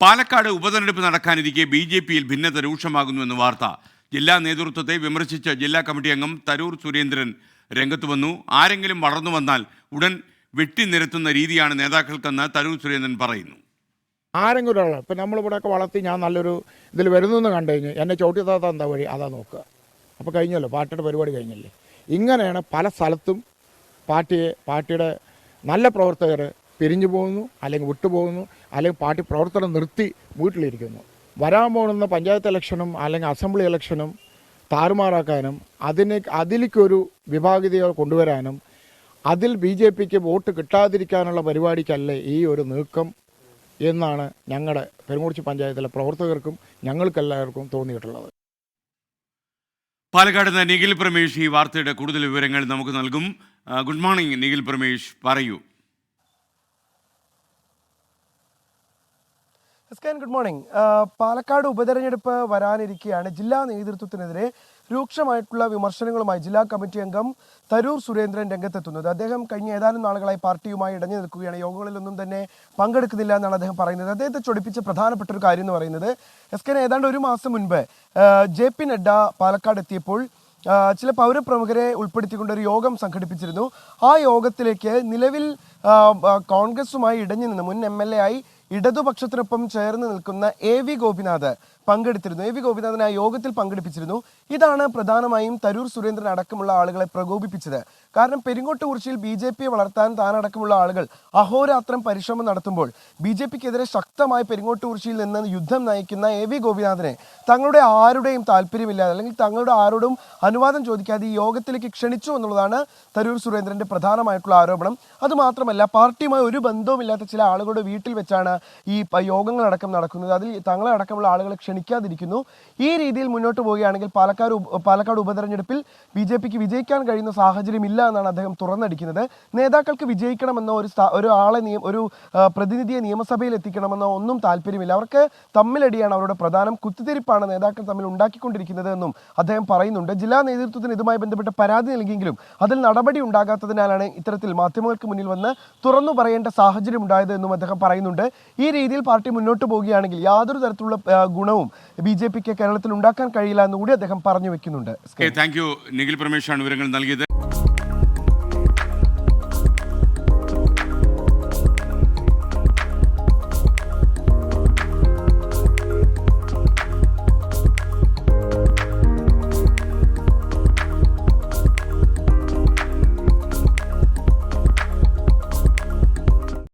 പാലക്കാട് ഉപതെരഞ്ഞെടുപ്പ് നടക്കാനിരിക്കെ ബി.ജെ.പിയിൽ ഭിന്നത രൂക്ഷമാകുന്നുവെന്ന് വാർത്ത. ജില്ലാ നേതൃത്വത്തെ വിമർശിച്ച ജില്ലാ കമ്മിറ്റി അംഗം തരൂർ സുരേന്ദ്രൻ രംഗത്ത് വന്നു. ആരെങ്കിലും വളർന്നു വന്നാൽ ഉടൻ വെട്ടിനിരത്തുന്ന രീതിയാണ് നേതാക്കൾക്കെന്ന് തരൂർ സുരേന്ദ്രൻ പറയുന്നു. ആരെങ്കിലും ഒരാൾ ഇപ്പം നമ്മളിവിടെയൊക്കെ വളർത്തി ഞാൻ നല്ലൊരു ഇതിൽ വരുന്നു കണ്ടു കഴിഞ്ഞ് എന്നെ ചോട്ടി താത്ത എന്താ വഴി അതാ നോക്കുക. അപ്പോൾ കഴിഞ്ഞല്ലോ, പാർട്ടിയുടെ പരിപാടി കഴിഞ്ഞല്ലേ. ഇങ്ങനെയാണ് പല സ്ഥലത്തും പാർട്ടിയുടെ നല്ല പ്രവർത്തകർ പിരിഞ്ഞു പോകുന്നു, അല്ലെങ്കിൽ വിട്ടുപോകുന്നു, അല്ലെങ്കിൽ പാർട്ടി പ്രവർത്തനം നിർത്തി വീട്ടിലിരിക്കുന്നു. വരാൻ പോകുന്ന പഞ്ചായത്ത് ഇലക്ഷനും അല്ലെങ്കിൽ അസംബ്ലി ഇലക്ഷനും താറുമാറാക്കാനും അതിലേക്കൊരു വിഭാഗീയത കൊണ്ടുവരാനും അതിൽ ബി.ജെ.പിക്ക് വോട്ട് കിട്ടാതിരിക്കാനുള്ള പരിപാടിക്കല്ലേ ഈ ഒരു നീക്കം എന്നാണ് ഞങ്ങളുടെ പെരുങ്ങോടിച്ചി പഞ്ചായത്തിലെ പ്രവർത്തകർക്കും ഞങ്ങൾക്കെല്ലാവർക്കും തോന്നിയിട്ടുള്ളത്. പാലക്കാട് നിന്ന് നിഖിൽ പ്രമേഷ് ഈ വാർത്തയുടെ കൂടുതൽ വിവരങ്ങൾ നമുക്ക് നൽകും. ഗുഡ് മോർണിംഗ് നിഖിൽ പ്രമേഷ്, പറയൂ. Good morning. പാലക്കാട് ഉപതെരഞ്ഞെടുപ്പ് വരാനിരിക്കെയാണ് ജില്ലാ നേതൃത്വത്തിനെതിരെ രൂക്ഷമായിട്ടുള്ള വിമർശനങ്ങളുമായി ജില്ലാ കമ്മിറ്റി അംഗം തരൂർ സുരേന്ദ്രൻ രംഗത്തെത്തുന്നത്. അദ്ദേഹം കഴിഞ്ഞ ഏതാനും നാളുകളായി പാർട്ടിയുമായി ഇടഞ്ഞു നിൽക്കുകയാണ്. യോഗങ്ങളിലൊന്നും തന്നെ പങ്കെടുക്കുന്നില്ല എന്നാണ് അദ്ദേഹം പറയുന്നത്. അദ്ദേഹത്തെ ചൊടിപ്പിച്ച പ്രധാനപ്പെട്ട ഒരു കാര്യം എന്ന് പറയുന്നത് ഏതാണ്ട് ഒരു മാസം മുൻപ് JP നഡ്ഡ പാലക്കാട് എത്തിയപ്പോൾ ചില പൗരപ്രമുഖരെ ഉൾപ്പെടുത്തിക്കൊണ്ട് ഒരു യോഗം സംഘടിപ്പിച്ചിരുന്നു. ആ യോഗത്തിലേക്ക് നിലവിൽ കോൺഗ്രസുമായി ഇടഞ്ഞു നിന്ന് മുൻ MLA ആയി ഇടതുപക്ഷത്തിനൊപ്പം ചേർന്ന് നിൽക്കുന്ന AV ഗോപിനാഥ് പങ്കെടുത്തിരുന്നു. AV ഗോപിനാഥിനെ ആ യോഗത്തിൽ പങ്കെടുപ്പിച്ചിരുന്നു. ഇതാണ് പ്രധാനമായും തരൂർ സുരേന്ദ്രൻ അടക്കമുള്ള ആളുകളെ പ്രകോപിപ്പിച്ചത്. കാരണം പെരിങ്ങോട്ടുകുറിശ്ശിയിൽ BJP വളർത്താൻ താനടക്കമുള്ള ആളുകൾ അഹോരാത്രം പരിശ്രമം നടത്തുമ്പോൾ BJPക്കെതിരെ ശക്തമായി പെരിങ്ങോട്ടുകുറിശ്ശിയിൽ നിന്ന് യുദ്ധം നയിക്കുന്ന AV ഗോപിനാഥിനെ തങ്ങളുടെ ആരുടെയും താല്പര്യമില്ലാതെ അല്ലെങ്കിൽ തങ്ങളുടെ ആരോടും അനുവാദം ചോദിക്കാതെ ഈ യോഗത്തിലേക്ക് ക്ഷണിച്ചു എന്നുള്ളതാണ് തരൂർ സുരേന്ദ്രന്റെ പ്രധാനമായിട്ടുള്ള ആരോപണം. അതുമാത്രമല്ല, പാർട്ടിയുമായി ഒരു ബന്ധവുമില്ലാത്ത ചില ആളുകളുടെ വീട്ടിൽ വെച്ചാണ് ഈ യോഗങ്ങളടക്കം നടക്കുന്നത്. അതിൽ തങ്ങളെ അടക്കമുള്ള ആളുകളെ ക്ഷണിക്കാതിരിക്കുന്നു. ഈ രീതിയിൽ മുന്നോട്ട് പോവുകയാണെങ്കിൽ പാലക്കാട് ഉപതെരഞ്ഞെടുപ്പിൽ BJPക്ക് വിജയിക്കാൻ കഴിയുന്ന സാഹചര്യം ഇല്ല എന്നാണ് അദ്ദേഹം തുറന്നടിക്കുന്നത്. നേതാക്കൾക്ക് വിജയിക്കണമെന്നോ ഒരു പ്രതിനിധിയെ നിയമസഭയിൽ എത്തിക്കണമെന്നോ ഒന്നും താല്പര്യമില്ല. അവർക്ക് തമ്മിലടിയാണ് അവരുടെ പ്രധാനം. കുത്തിത്തിരിപ്പാണ് നേതാക്കൾ തമ്മിൽ ഉണ്ടാക്കിക്കൊണ്ടിരിക്കുന്നത് എന്നും അദ്ദേഹം പറയുന്നുണ്ട്. ജില്ലാ നേതൃത്വത്തിന് ഇതുമായി ബന്ധപ്പെട്ട് പരാതി നൽകിയെങ്കിലും അതിൽ നടപടി ഉണ്ടാകാത്തതിനാലാണ് ഇത്തരത്തിൽ മാധ്യമങ്ങൾക്ക് മുന്നിൽ വന്ന് തുറന്നു പറയേണ്ട സാഹചര്യം ഉണ്ടായത് എന്നും അദ്ദേഹം പറയുന്നുണ്ട്. ഈ രീതിയിൽ പാർട്ടി മുന്നോട്ട് പോവുകയാണെങ്കിൽ യാതൊരു തരത്തിലുള്ള ഗുണവും BJPക്ക് കേരളത്തിൽ ഉണ്ടാക്കാൻ കഴിയില്ല എന്നുകൂടി അദ്ദേഹം പറഞ്ഞു വെക്കുന്നുണ്ട്. താങ്ക് യു നിഖിൽ പ്രമേഷാണ് വിവരങ്ങൾ നൽകിയത്.